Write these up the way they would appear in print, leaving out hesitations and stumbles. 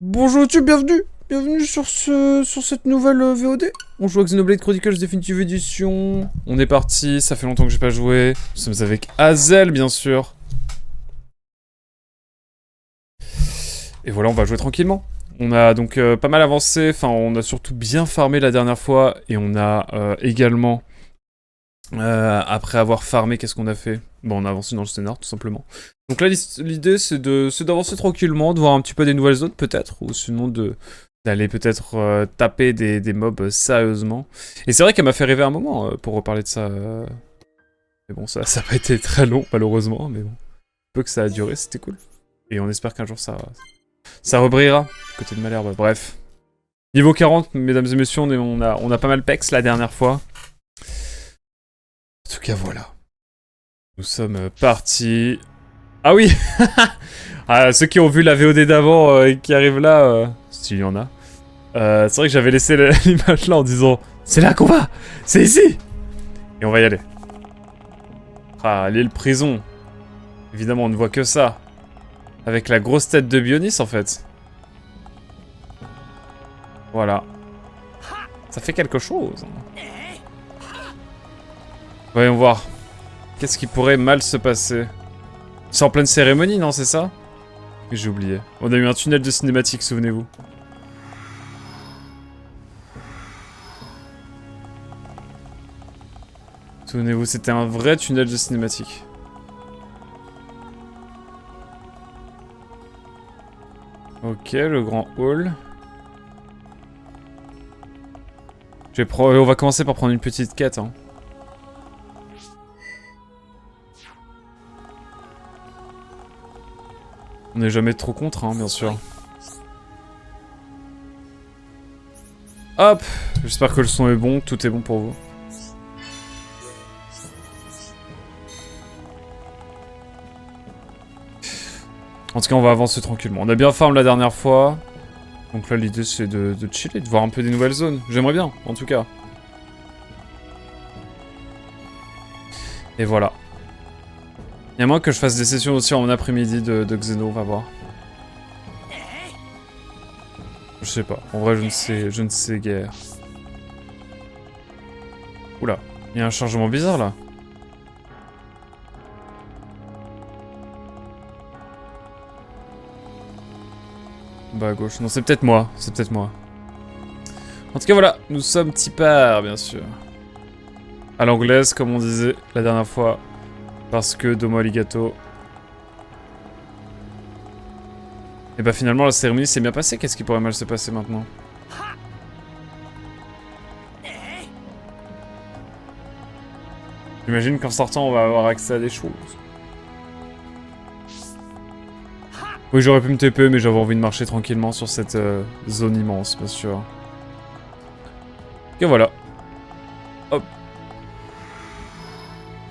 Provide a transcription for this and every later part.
Bonjour YouTube, bienvenue! Bienvenue sur cette nouvelle VOD. On joue à Xenoblade Chronicles Definitive Edition. On est parti, ça fait longtemps que j'ai pas joué. Nous sommes avec Hazel, bien sûr. Et voilà, on va jouer tranquillement. On a donc pas mal avancé, enfin on a surtout bien farmé la dernière fois. Et on a également, après avoir farmé, qu'est-ce qu'on a fait? Bon, on a avancé dans le scénar, tout simplement. Donc là, l'idée, c'est d'avancer tranquillement, de voir un petit peu des nouvelles zones, peut-être, ou sinon d'aller peut-être taper des mobs sérieusement. Et c'est vrai qu'elle m'a fait rêver un moment pour reparler de ça. Mais bon, ça n'a pas été très long, malheureusement, mais bon. Peu que ça a duré, c'était cool. Et on espère qu'un jour ça rebrillera, côté de Malherbe. Bref. Niveau 40, mesdames et messieurs, on a pas mal pex la dernière fois. En tout cas, voilà. Nous sommes partis. Ah oui. Ah, ceux qui ont vu la VOD d'avant et qui arrivent là, s'il y en a. C'est vrai que j'avais laissé l'image là en disant c'est là qu'on va. C'est ici. Et on va y aller. Ah, l'île prison. Évidemment, on ne voit que ça. Avec la grosse tête de Bionis en fait. Voilà. Ça fait quelque chose. Voyons voir. Qu'est-ce qui pourrait mal se passer? C'est en pleine cérémonie, non, c'est ça? J'ai oublié. On a eu un tunnel de cinématique, souvenez-vous. Souvenez-vous, c'était un vrai tunnel de cinématique. Ok, le grand hall. On va commencer par prendre une petite quête, hein. On n'est jamais trop contre, hein, bien sûr. Hop! J'espère que le son est bon, tout est bon pour vous. En tout cas, on va avancer tranquillement. On a bien farm la dernière fois. Donc là, l'idée, c'est de chiller, de voir un peu des nouvelles zones. J'aimerais bien, en tout cas. Et voilà. Il y a moins que je fasse des sessions aussi en après-midi de Xeno, on va voir. Je sais pas. En vrai, je ne sais guère. Oula, il y a un chargement bizarre là. Bah à gauche. Non, c'est peut-être moi. C'est peut-être moi. En tout cas, voilà. Nous sommes tipeurs, bien sûr. À l'anglaise, comme on disait la dernière fois. Parce que Domo Arigato. Et bah finalement, la cérémonie s'est bien passée. Qu'est-ce qui pourrait mal se passer maintenant? J'imagine qu'en sortant, on va avoir accès à des choses. Oui, j'aurais pu me TP, mais j'avais envie de marcher tranquillement sur cette zone immense, bien sûr. Et voilà. Hop.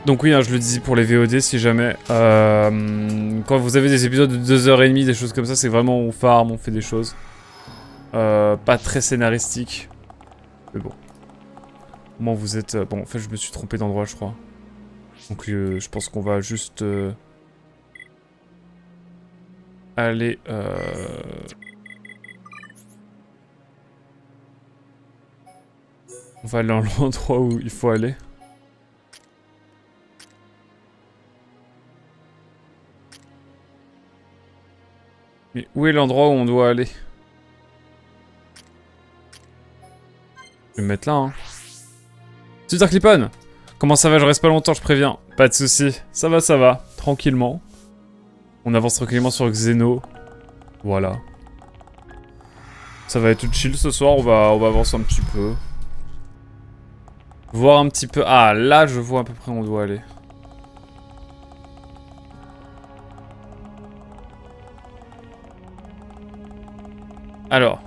Donc oui, hein, je le dis pour les VOD, si jamais. Quand vous avez des épisodes de 2h30, des choses comme ça, c'est vraiment on farm, on fait des choses. Pas très scénaristique. Mais bon. Au moins vous êtes... bon, en fait, je me suis trompé d'endroit, je crois. Donc je pense qu'on va juste... aller... On va aller dans l'endroit où il faut aller. Mais où est l'endroit où on doit aller? Je vais me mettre là, hein. Super Clipon! Comment ça va? Je reste pas longtemps, je préviens. Pas de soucis. Ça va. Tranquillement. On avance tranquillement sur Xeno. Voilà. Ça va être chill ce soir, on va avancer un petit peu. Voir un petit peu... Ah, là, je vois à peu près où on doit aller. Alors.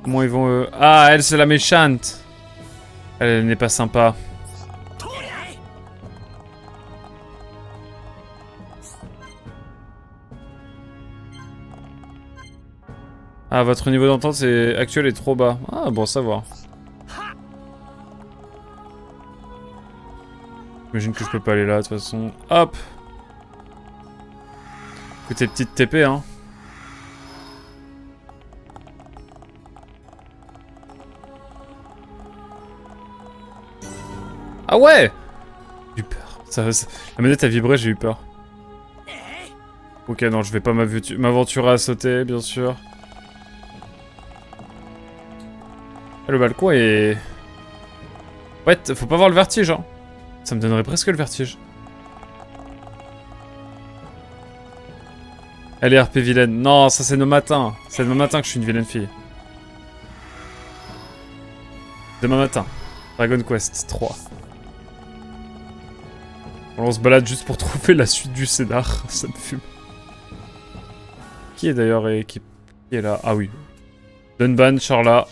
Comment ils vont... Ah, elle, c'est la méchante. Elle n'est pas sympa. Ah, votre niveau d'entente actuel est trop bas. Ah, bon, à savoir. J'imagine que je peux pas aller là de toute façon. Hop. Écoutez, petite TP, hein. Ah ouais! J'ai eu peur. La manette a vibré, j'ai eu peur. Ok, non, je vais pas m'aventurer à sauter, bien sûr. Ah, le balcon est... Ouais, faut pas voir le vertige, hein. Ça me donnerait presque le vertige. Elle est RP vilaine. Non, ça c'est nos matins. C'est demain matin que je suis une vilaine fille. Demain matin. Dragon Quest 3. On se balade juste pour trouver la suite du scénar. Ça me fume. Qui est d'ailleurs qui est là? Ah oui. Dunban, Charla.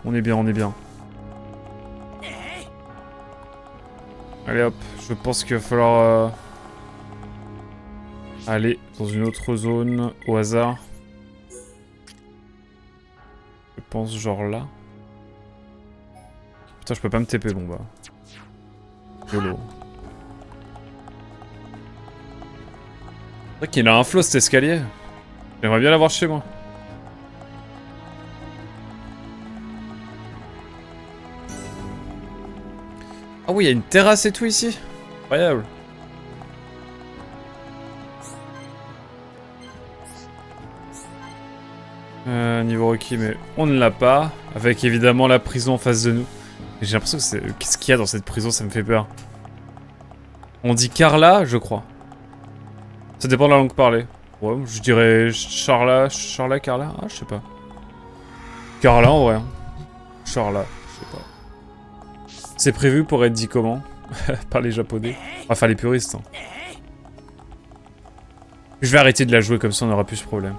On est bien, on est bien. Allez hop, je pense qu'il va falloir aller dans une autre zone au hasard. Je pense genre là. Putain, je peux pas me TP, bon bah. YOLO. C'est vrai qu'il a un flow cet escalier. J'aimerais bien l'avoir chez moi. Ah oui, il y a une terrasse et tout ici. Incroyable. Niveau requis, mais on ne l'a pas. Avec évidemment la prison en face de nous. J'ai l'impression que c'est... Qu'est-ce qu'il y a dans cette prison? Ça me fait peur. On dit Carla, je crois. Ça dépend de la langue parlée. Ouais, je dirais Charla, Carla. Ah, je sais pas. Carla en vrai. Hein. Charla, je sais pas. C'est prévu pour être dit comment? Par les japonais. Enfin, les puristes. Hein. Je vais arrêter de la jouer comme ça, on aura plus ce problème.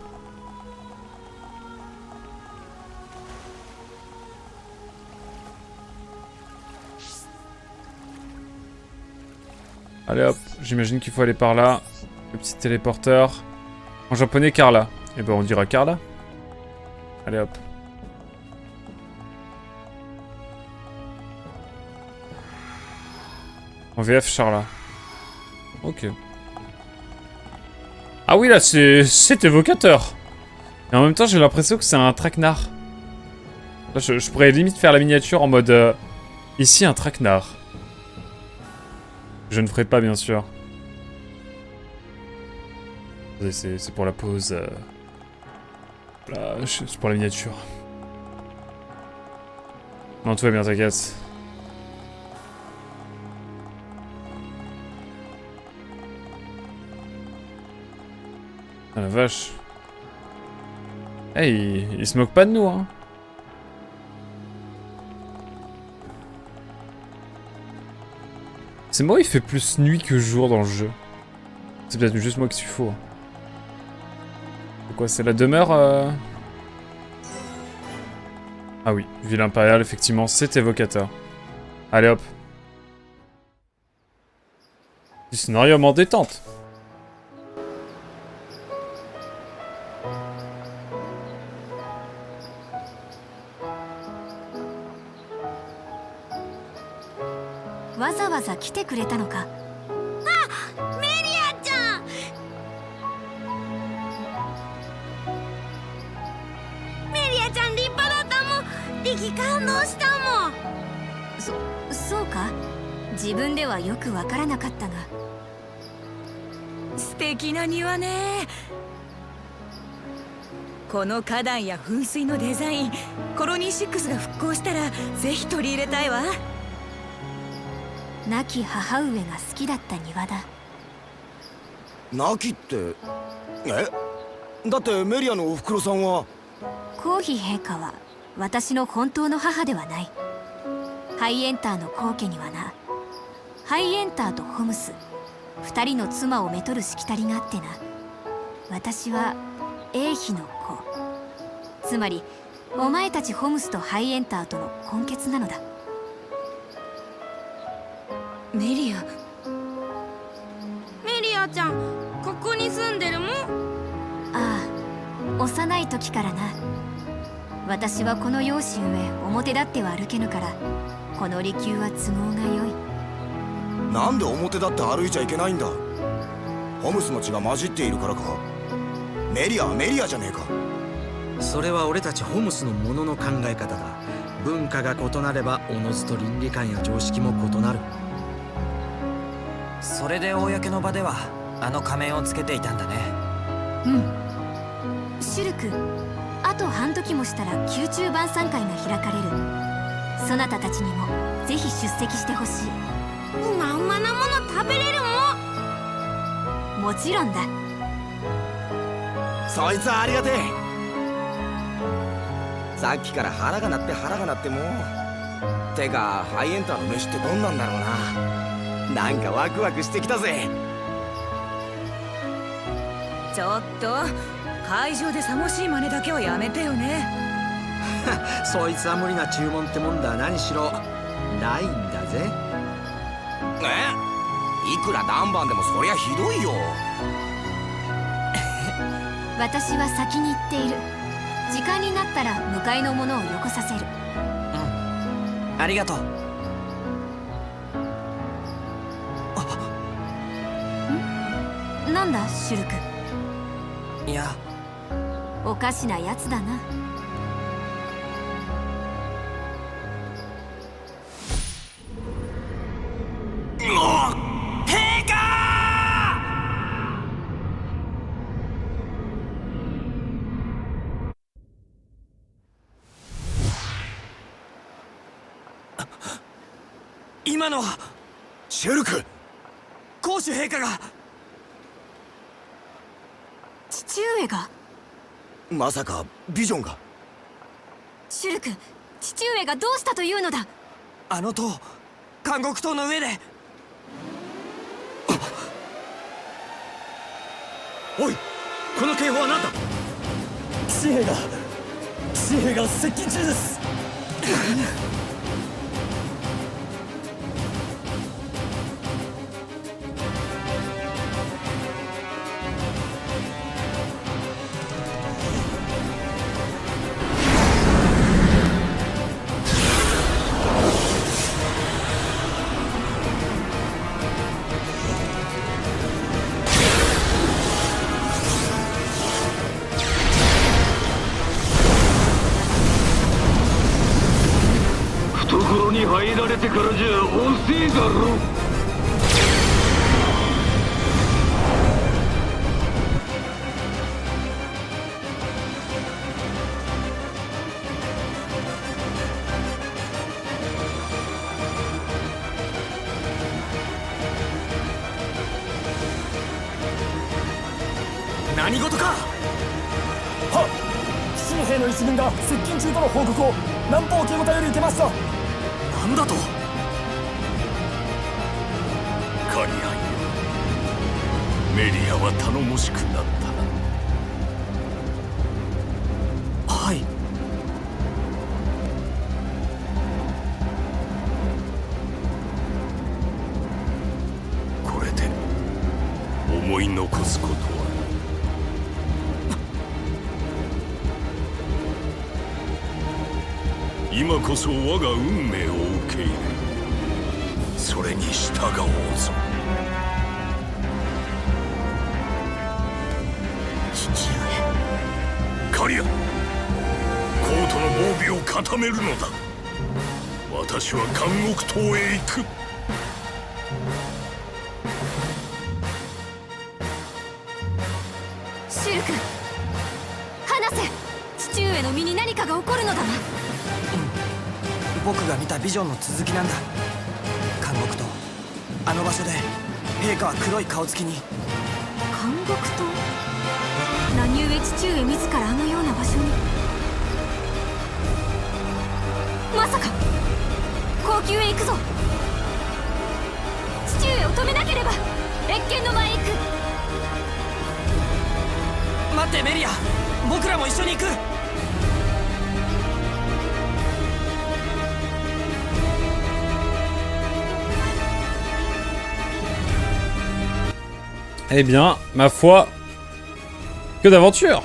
Allez hop, j'imagine qu'il faut aller par là. Le petit téléporteur. En japonais, Carla. Et ben on dira Carla. Allez hop. En VF, Charla. Ok. Ah oui, là, c'est évocateur. Et en même temps, j'ai l'impression que c'est un traquenard. Là, je pourrais limite faire la miniature en mode... ici, un traquenard. Je ne ferai pas, bien sûr. C'est pour la pause. Là, c'est pour la miniature. Non, tout va bien, t'inquiète. Ah la vache. Hey, il se moque pas de nous, hein. C'est moi, il fait plus nuit que jour dans le jeu. C'est peut-être juste moi qui suis faux. C'est quoi, c'est la demeure Ah oui, ville impériale, effectivement, c'est évocateur. Allez hop. Du scénario en détente.そうか、自分ではよくわからなかったが。素敵な庭ね。この花壇や噴水のデザイン、コロニー6が復興したらぜひ取り入れたいわ。亡き母上が好きだった庭だ。亡きって、だってメリアのおふくろさんは。皇妃陛下は私の本当の母ではない。ハイエンターの後家にはな、ハイエンターとホムス2人の妻をめとるしきたりがあってな。私は英妃の子、つまりお前たちホムスとハイエンターとの根血なのだ。メリアちゃん、ここに住んでるもん。ああ、幼い時からな。私はこの容姿ゆえ表立っては歩けぬから、この離宮は都合が良い。なんで表立って歩いちゃいけないんだ。ホムスの血が混じっているからか。メリアはメリアじゃねえか。それは俺たちホムスのものの考え方だ。文化が異なればおのずと倫理観や常識も異なる。それで公の場ではあの仮面をつけていたんだね。うん。シュルク、あと半時もしたら宮中晩餐会が開かれる。そなたたちにもぜひ出席してほしい。うまうまなもの食べれるもん。もちろんだ。そいつはありがてえ。さっきから腹が鳴って腹が鳴ってもう。てかハイエンターの飯ってどんなんだろうな。なんかワクワクしてきたぜ。ちょっと会場でさもしい真似だけはやめてよね。そいつは無理な注文ってもんだ。何しろないんだぜ。いくらダンバンでもそりゃひどいよ。私は先に行っている。時間になったら迎えの者をよこさせる。ありがとう。なんだシュルク。いや、おかしなやつだな。陛下！今のはシュルク、公主陛下が。父上が。まさかビジョンが。シュルク、父上がどうしたというのだ。あの塔、監獄塔の上で。おい、この警報は何だ。紙幣が接近中です。懐に入られてからじゃ遅えだろ。何事か。はっ、新兵の一軍が接近中との報告を南方警護隊より受けました。なんだと。カリアン、メリアは頼もしくなったな。はい。これで思い残すことはない。今こそ我が運命を受け入れ、それに従おうぞ。父上。カリアン、コートの防備を固めるのだ。私は監獄島へ行く。シュルク、話せ。父上の身に何かが起こるのだな。僕が見たビジョンの続きなんだ。監獄島、あの場所で陛下は黒い顔つきに。監獄島。何故父上自らあのような場所に。まさか皇宮へ行くぞ。父上を止めなければ。謁見の前へ行く。待ってメリア、僕らも一緒に行く。Eh bien, ma foi, que d'aventure!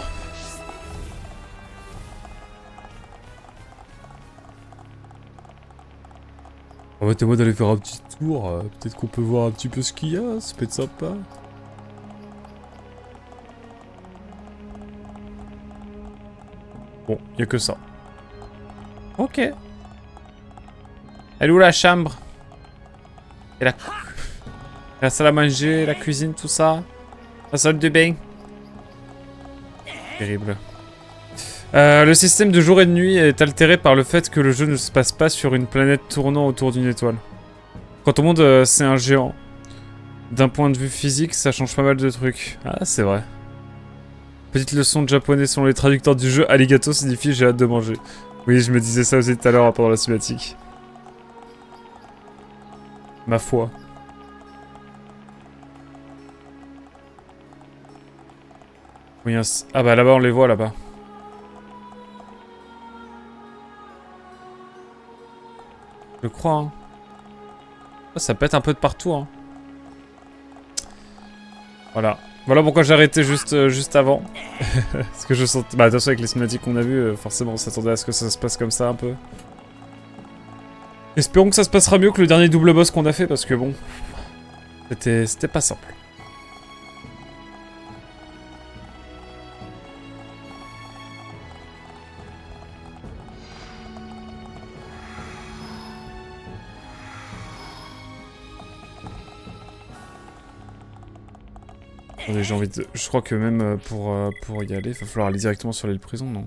Permettez-moi d'aller faire un petit tour. Peut-être qu'on peut voir un petit peu ce qu'il y a. Ça peut être sympa. Bon, y a que ça. Ok. Elle est où la chambre? Et la salle à manger, la cuisine, tout ça. La salle de bain. Terrible. Le système de jour et de nuit est altéré par le fait que le jeu ne se passe pas sur une planète tournant autour d'une étoile. Quand on monde, c'est un géant. D'un point de vue physique, ça change pas mal de trucs. Ah, c'est vrai. Petite leçon de japonais selon les traducteurs du jeu, Arigato signifie j'ai hâte de manger. Oui, je me disais ça aussi tout à l'heure pendant la cinématique. Ma foi. Oui, ah bah là-bas on les voit là-bas. Je crois, hein. Ça pète un peu de partout, hein. Voilà. Voilà pourquoi j'ai arrêté juste avant. Parce que je sentais... Bah attention avec les cinématiques qu'on a vues, forcément on s'attendait à ce que ça se passe comme ça un peu. Espérons que ça se passera mieux que le dernier double boss qu'on a fait parce que bon... C'était pas simple. Attendez, j'ai envie de... Je crois que même pour y aller, il va falloir aller directement sur l'île prison, non?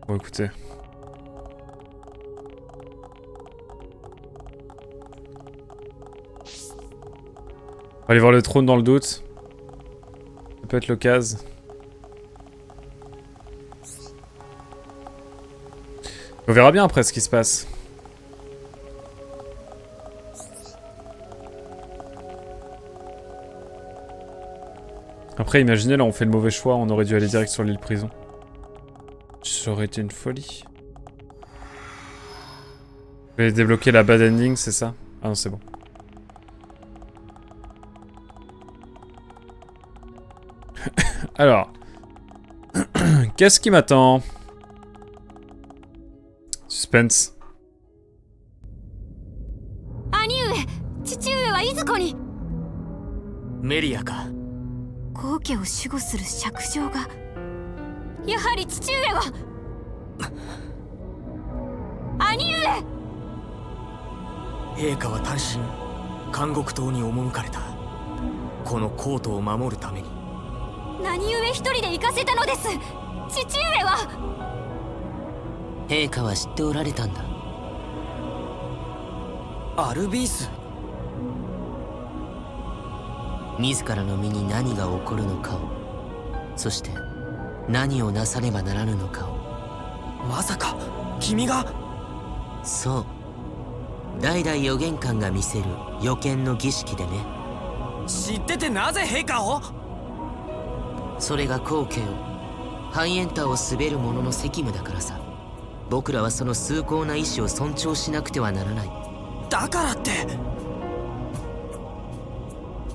Bon, écoutez. On va aller voir le trône dans le doute. Ça peut être l'occasion. On verra bien après ce qui se passe. Après, imaginez, là, on fait le mauvais choix, on aurait dû aller direct sur l'île prison. Ça aurait été une folie. Vous allez débloquer la bad ending, c'est ça? Ah non, c'est bon. Alors. Qu'est-ce qui m'attend? Suspense. 兄上、父上はいずこに？メリアか。皇家を守護する爵状が。やはり父上は。兄上。陛下は単身監獄島に赴かれた。このコートを守るために。何故一人で行かせたのです。父上は。陛下は知っておられたんだ。アルビース。自らの身に何が起こるのかを、そして何をなさねばならぬのかを。まさか君が。そう、代々預言官が見せる予見の儀式でね。知っててなぜ陛下を？それが皇家を、ハイエンターを滑る者の責務だからさ。僕らはその崇高な意志を尊重しなくてはならない。だからって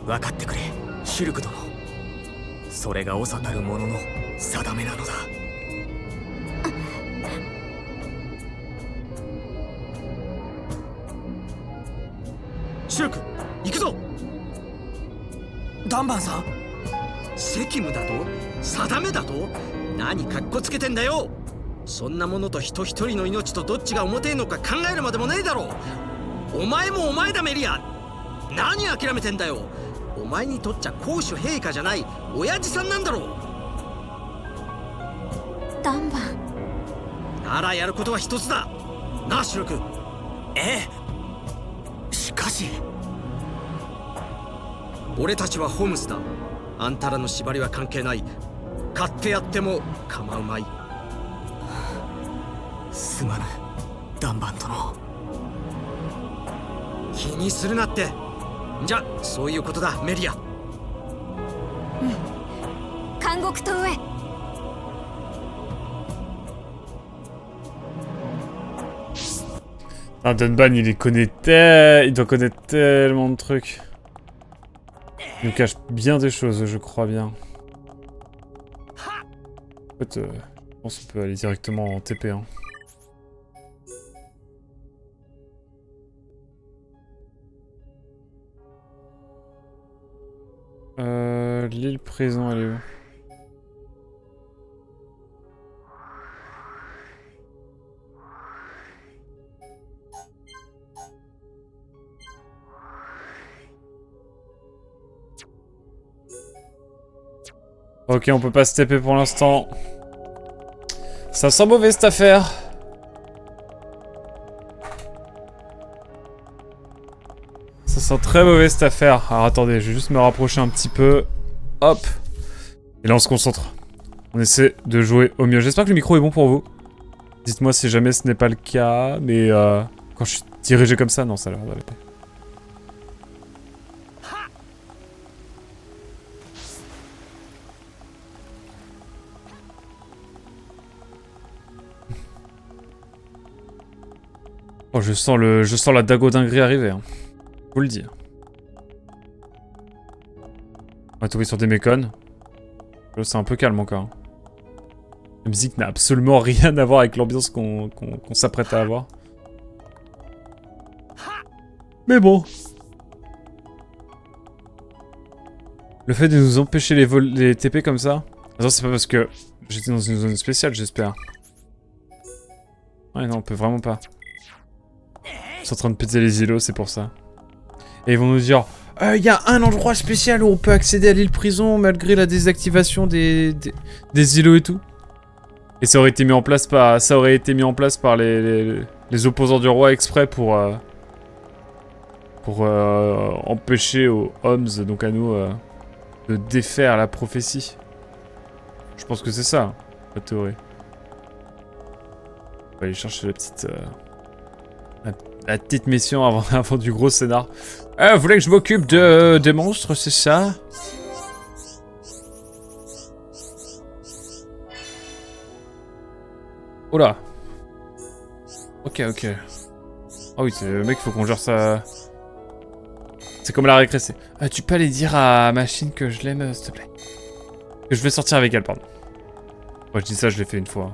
分かってくれ、シュルク殿。それが長たる者の定めなのだ。シュルク、行くぞ。ダンバンさん。責務だと？定めだと？何かっこつけてんだよ。そんなものと人一人の命とどっちが重てえのか考えるまでもねえだろう。お前もお前だメリア。何諦めてんだよ。お前にとっちゃ公主陛下じゃない親父さんなんだろう。ダンバン。ならやることは一つだな、シュルク。ええ。しかし俺たちはホームスだ。あんたらの縛りは関係ない。勝手やっても構うまい。すまぬ、ダンバン殿。気にするなって。じゃ、そういうことだ、メリア。監獄島へ。Ah, Dunban, il doit connaître tellement de trucs. Il nous cache bien des choses, je crois bien. En fait, je pense qu'on peut aller directement en TP. Hein. L'île prison, elle est où? Ok, on peut pas se TP pour l'instant. Ça sent mauvais cette affaire. Ça sent très mauvais cette affaire. Alors attendez, je vais juste me rapprocher un petit peu. Hop. Et là on se concentre. On essaie de jouer au mieux. J'espère que le micro est bon pour vous. Dites-moi si jamais ce n'est pas le cas. Mais quand je suis dirigé comme ça, non, ça a l'air d'aller. Oh, je sens la dagodinguerie arriver. Hein. Je vous le dis. On va tomber sur des mécones. C'est un peu calme encore. Hein. La musique n'a absolument rien à voir avec l'ambiance qu'on s'apprête à avoir. Mais bon. Le fait de nous empêcher les TP comme ça... Non, c'est pas parce que j'étais dans une zone spéciale, j'espère. Ouais, non, on peut vraiment pas. Ils sont en train de péter les îlots, c'est pour ça. Et ils vont nous dire... Il y a un endroit spécial où on peut accéder à l'île prison malgré la désactivation des îlots et tout. Et ça aurait été mis en place par les opposants du roi exprès pour empêcher aux Homs, donc à nous, de défaire la prophétie. Je pense que c'est ça, hein, la théorie. On va aller chercher la petite... La petite mission avant du gros scénar. Vous voulez que je m'occupe des monstres, c'est ça? Oh là. Ok. Ah oui, c'est le mec, faut qu'on gère ça... C'est comme la récré, c'est... tu peux aller dire à Machine que je l'aime, s'il te plaît. Que je vais sortir avec elle, pardon. Moi, je dis ça, je l'ai fait une fois.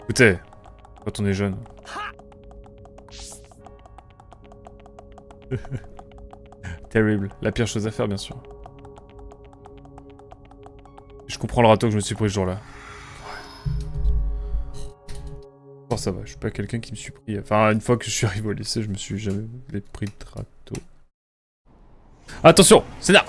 Écoutez, quand on est jeune... Terrible. La pire chose à faire, bien sûr. Je comprends le râteau que je me suis pris ce jour-là. Bon, ça va, je suis pas quelqu'un qui me suis pris... Enfin, une fois que je suis arrivé au lycée, je me suis jamais pris de râteau. Attention, c'est là.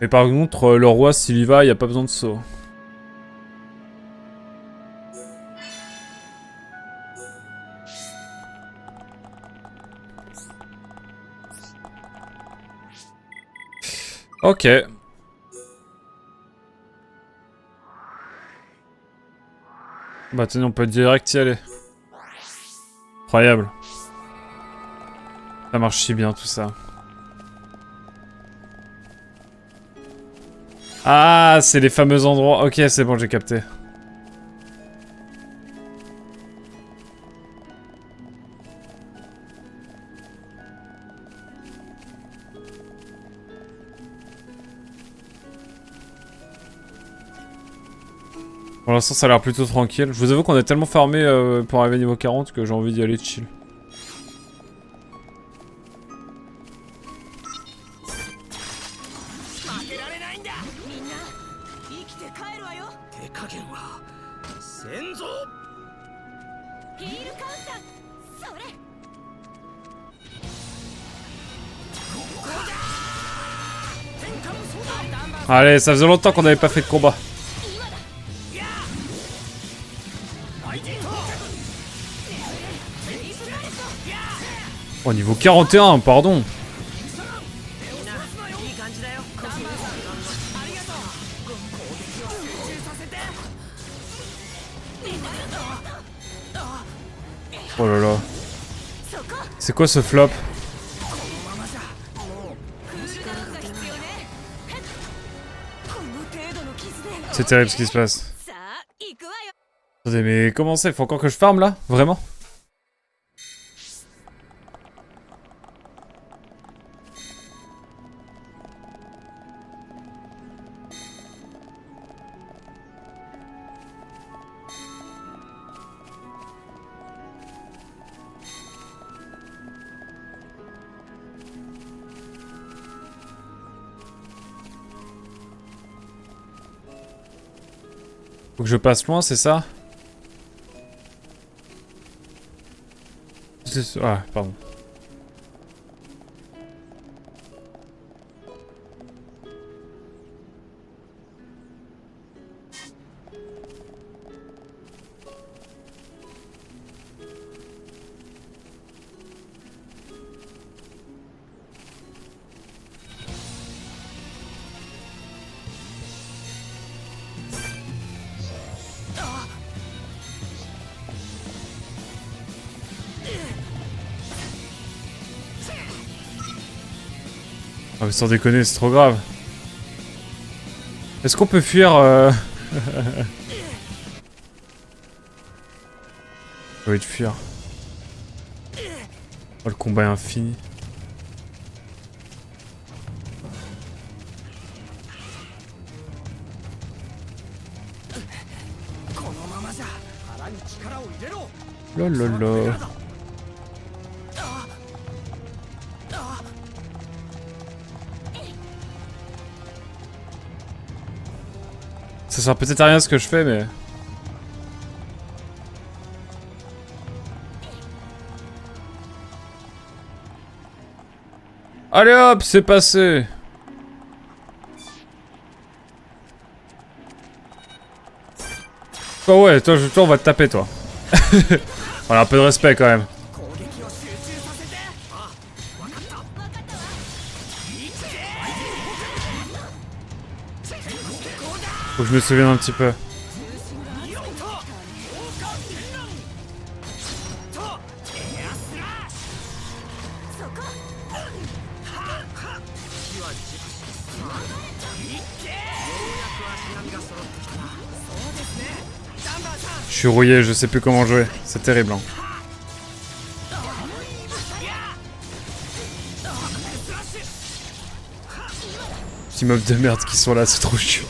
Mais par contre, le roi, s'il y va, il n'y a pas besoin de saut. Ok. Bah tenez, on peut direct y aller. Incroyable. Ça marche si bien tout ça. Ah, c'est les fameux endroits. Ok, c'est bon, j'ai capté. Pour l'instant, ça a l'air plutôt tranquille. Je vous avoue qu'on a tellement farmé pour arriver niveau 40 que j'ai envie d'y aller chill. Allez, ça faisait longtemps qu'on n'avait pas fait de combat. Oh, niveau 41, pardon. Oh là là. C'est quoi ce flop? C'est terrible ce qui se passe. Attendez, mais comment ça? Il faut encore que je farme là? Vraiment? Faut que je passe loin, c'est ça? Ah, pardon. Ah mais sans déconner, c'est trop grave. Est-ce qu'on peut fuir Oui, de fuir. Oh, le combat est infini. Lololo. Ça sert peut-être à rien ce que je fais, mais... Allez hop, c'est passé. Oh ouais, toi on va te taper, toi. Voilà, un peu de respect quand même. Faut que je me souvienne un petit peu. Je suis rouillé, je sais plus comment jouer. C'est terrible. Hein. Petits mobs de merde qui sont là, c'est trop chiant.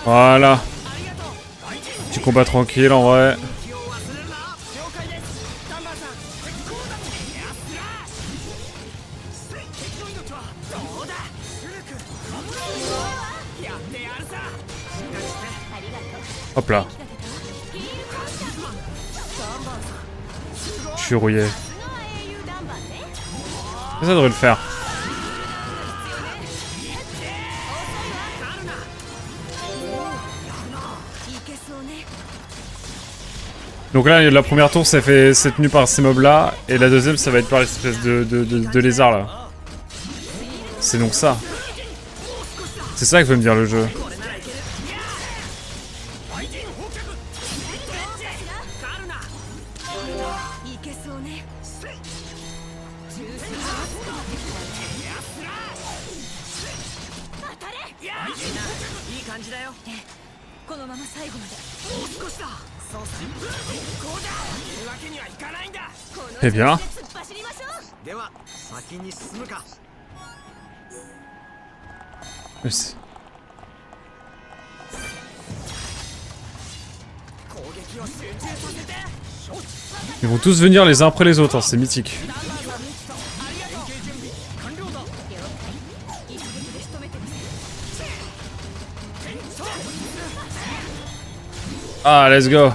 Voilà. Petit combat tranquille en vrai. Hop là. suis rouillé. Ça devrait le faire. Donc là, la première tour, c'est tenu par ces mobs-là, et la deuxième, ça va être par l'espèce de lézard, là. C'est donc ça. C'est ça que veut me dire le jeu. Eh bien. Merci. Ils vont tous venir les uns après les autres, hein, c'est mythique. Ah, let's go.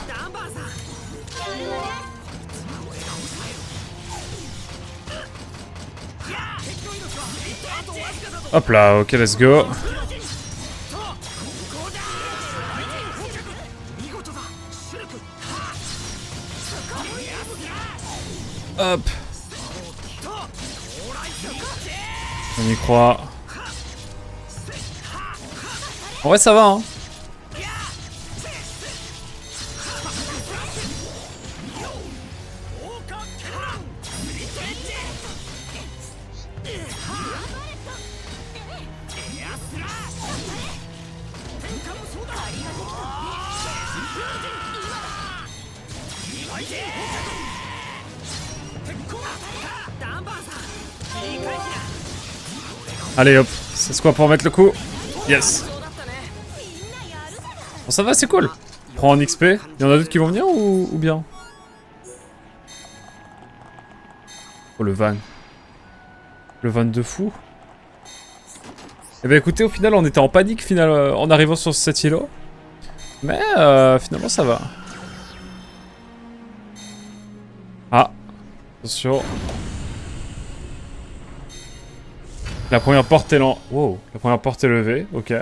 Hop là, ok, let's go. Hop. On y croit. En vrai, ça va, hein. Allez hop, c'est quoi pour mettre le coup? Yes. Bon ça va, c'est cool. Prends en XP. Il y en a d'autres qui vont venir ou bien? Oh le van. Le van de fou. Eh ben écoutez, au final on était en panique en arrivant sur cet îlot. Mais finalement ça va. Ah. Attention. La première porte est wow. La première porte est levée, ok.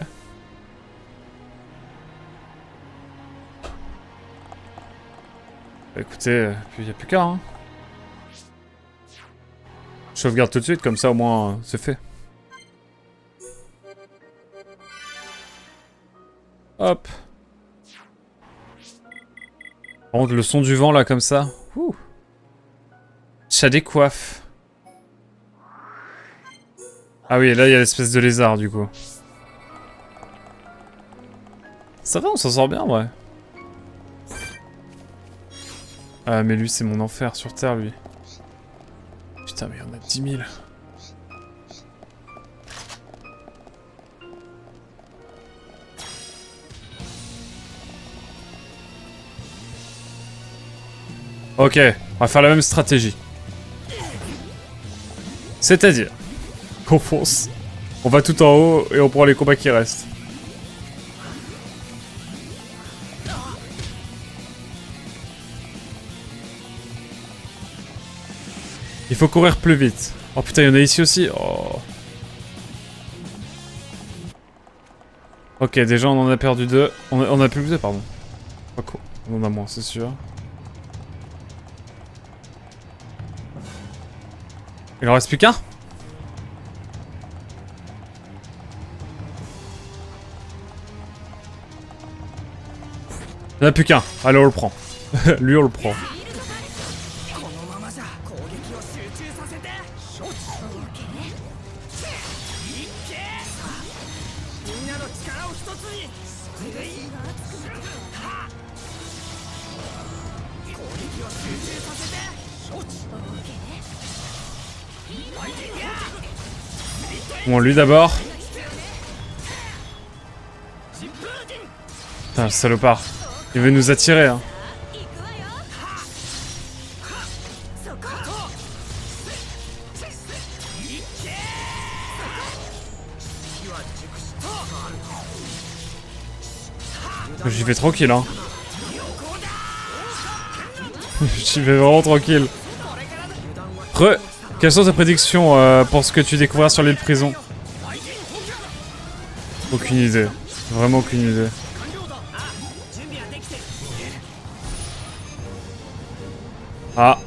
Bah, écoutez, il n'y a plus qu'à, hein. Je sauvegarde tout de suite, comme ça au moins c'est fait. Hop. Par contre, le son du vent là, comme ça. Ouh. Chat des coiffes. Ah oui, là il y a l'espèce de lézard du coup. Ça va, on s'en sort bien, ouais. Ah mais lui c'est mon enfer sur Terre lui. Putain mais il y en a 10 000. Ok, on va faire la même stratégie. C'est-à-dire qu'on fonce, on va tout en haut et on prend les combats qui restent. Il faut courir plus vite. Oh putain, il y en a ici aussi. Oh. Ok, déjà on en a perdu deux. On a plus deux, pardon. Pas cool. On en a moins, c'est sûr. Il en reste plus qu'un? Il n'y en a plus qu'un. Allez, on le prend. Lui, on le prend. Bon, lui d'abord. Putain, le salopard. Il veut nous attirer, hein. J'y vais tranquille, hein. J'y vais vraiment tranquille. Quelles sont tes prédictions pour ce que tu découvriras sur l'île prison? Aucune idée. Vraiment aucune idée. Ah.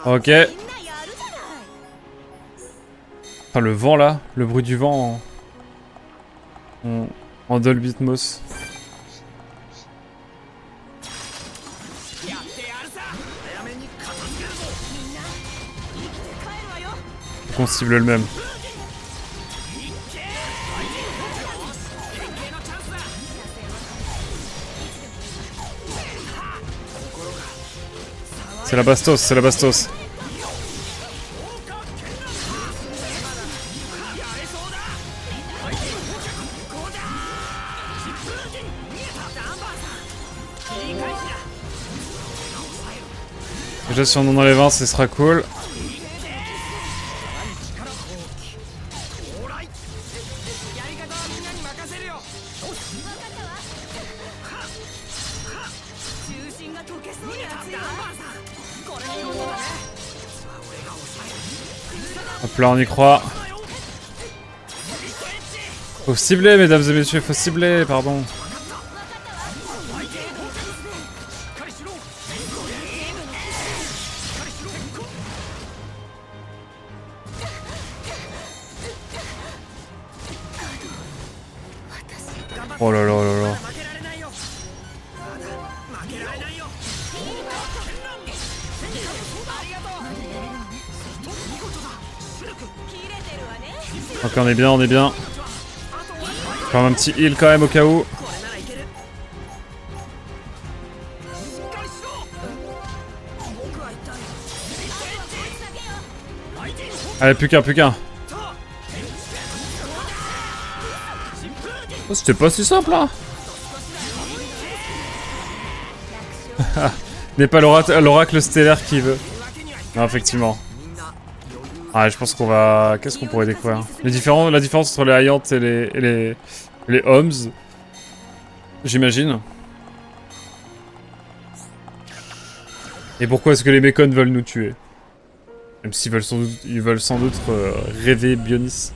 Ok. Enfin, le vent là, le bruit du vent en Dolby Atmos. On cible le même. C'est la bastos, c'est la bastos. Déjà si on en enlève un, ce sera cool. Hop là, on y croit. Faut cibler, mesdames et messieurs, faut cibler, pardon. Oh là là là là. Ok, on est bien, on est bien. Faire un petit heal quand même au cas où. Allez, plus qu'un, plus qu'un. Oh, c'était pas si simple là. N'est pas l'oracle stellaire qui veut. Non, effectivement. Ah, je pense qu'on va... Qu'est-ce qu'on pourrait découvrir? La différence entre les Hyant et les Homs. J'imagine. Et pourquoi est-ce que les Mekon veulent nous tuer? Même s'ils veulent sans doute rêver Bionis.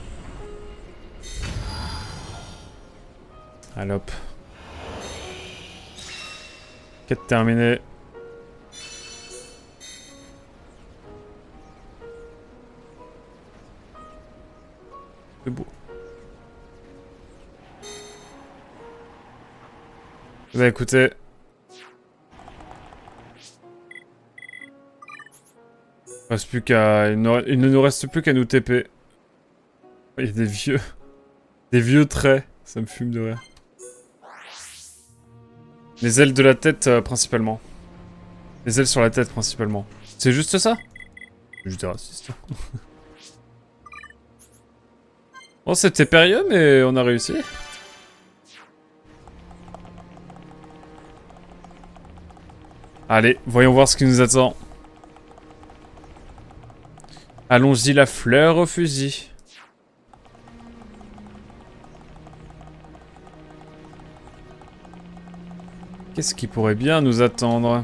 Allez hop. Quête terminée. C'est beau. Bah écoutez. Il ne nous reste plus qu'à nous TP. Il y a des vieux. Des vieux traits. Ça me fume de rire. Les ailes de la tête principalement. Les ailes sur la tête principalement. C'est juste ça? J'étais raciste. Bon, c'était périlleux, mais on a réussi. Allez, voyons voir ce qui nous attend. Allons-y, la fleur au fusil. Qu'est-ce qui pourrait bien nous attendre?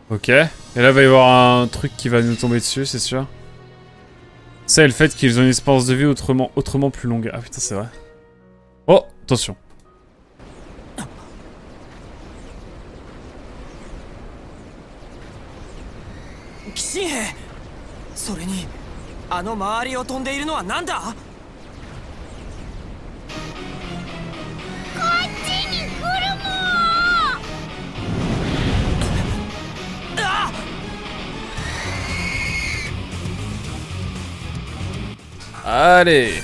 Ok. Et là, il va y avoir un truc qui va nous tomber dessus, c'est sûr. Ça et le fait qu'ils ont une espérance de vie autrement plus longue. Ah putain, c'est vrai. Oh, attention. Kishinhei! それに、あの周りを飛んでいるのは何だ? Allez.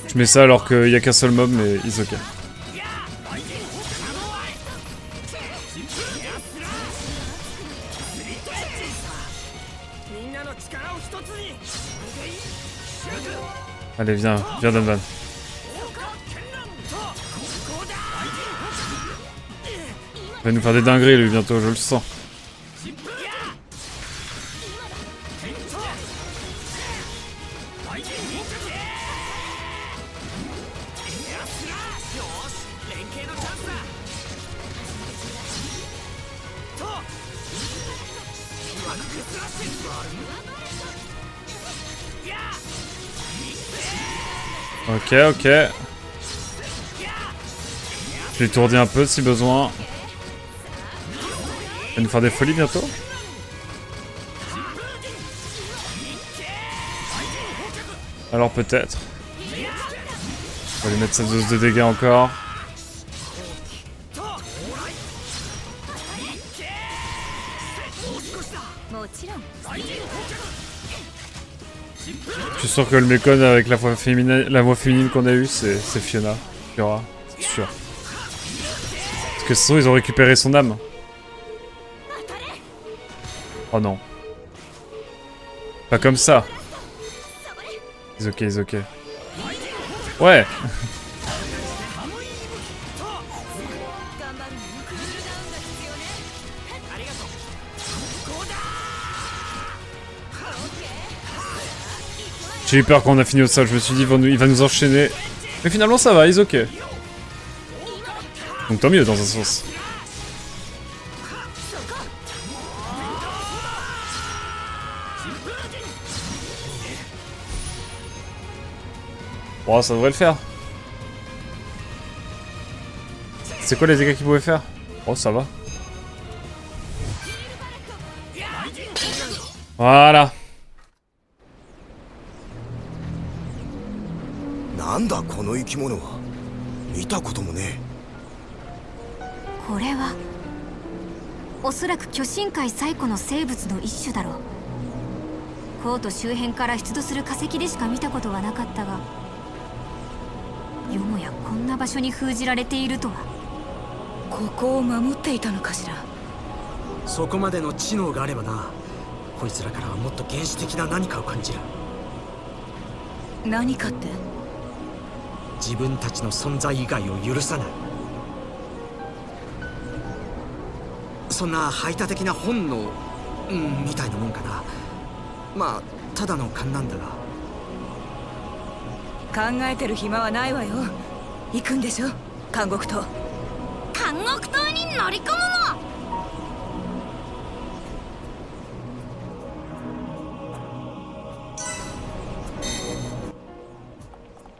Je mets ça alors qu'il y a qu'un seul mob, mais it's ok. Allez, viens, viens Danvan. Il va nous faire des dingueries lui bientôt, je le sens. Ok, ok. Je l'étourdis un peu si besoin. Il va nous faire des folies bientôt. Alors peut-être. On va lui mettre sa dose de dégâts encore. Je suis sûr que le Mekon avec la voix féminine qu'on a eue, c'est Fiona. Fiora, c'est sûr. Parce que sinon ils ont récupéré son âme. Oh non. Pas comme ça. It's ok, it's ok. Ouais. J'ai eu peur quand on a fini au sol, je me suis dit il va nous enchaîner. Mais finalement ça va, ils ok. Donc tant mieux dans un sens. Bon, ça devrait le faire. C'est quoi les dégâts qu'il pouvait faire? Oh, ça va. Voilà. なんだこの生き物は。見たこともねえ。これはおそらく巨神界最古の生物の一種だろう。コート周辺から出土する化石でしか見たことはなかったが、よもやこんな場所に封じられているとは。ここを守っていたのかしら。そこまでの知能があればな、こいつらからはもっと原始的な何かを感じる。何かって？自分たちの存在以外を許さない。そんな排他的な本能、みたいなもんかな。まあただの勘なんだが。考えてる暇はないわよ。行くんでしょ、監獄島。監獄島に乗り込むも。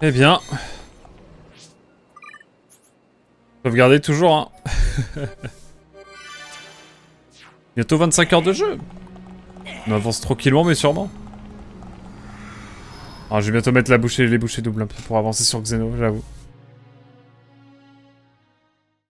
Eh bien. Sauvegarder toujours, hein. Bientôt 25 heures de jeu. On avance tranquillement, mais sûrement. Alors, je vais bientôt mettre les bouchées doubles un peu pour avancer sur Xeno, j'avoue.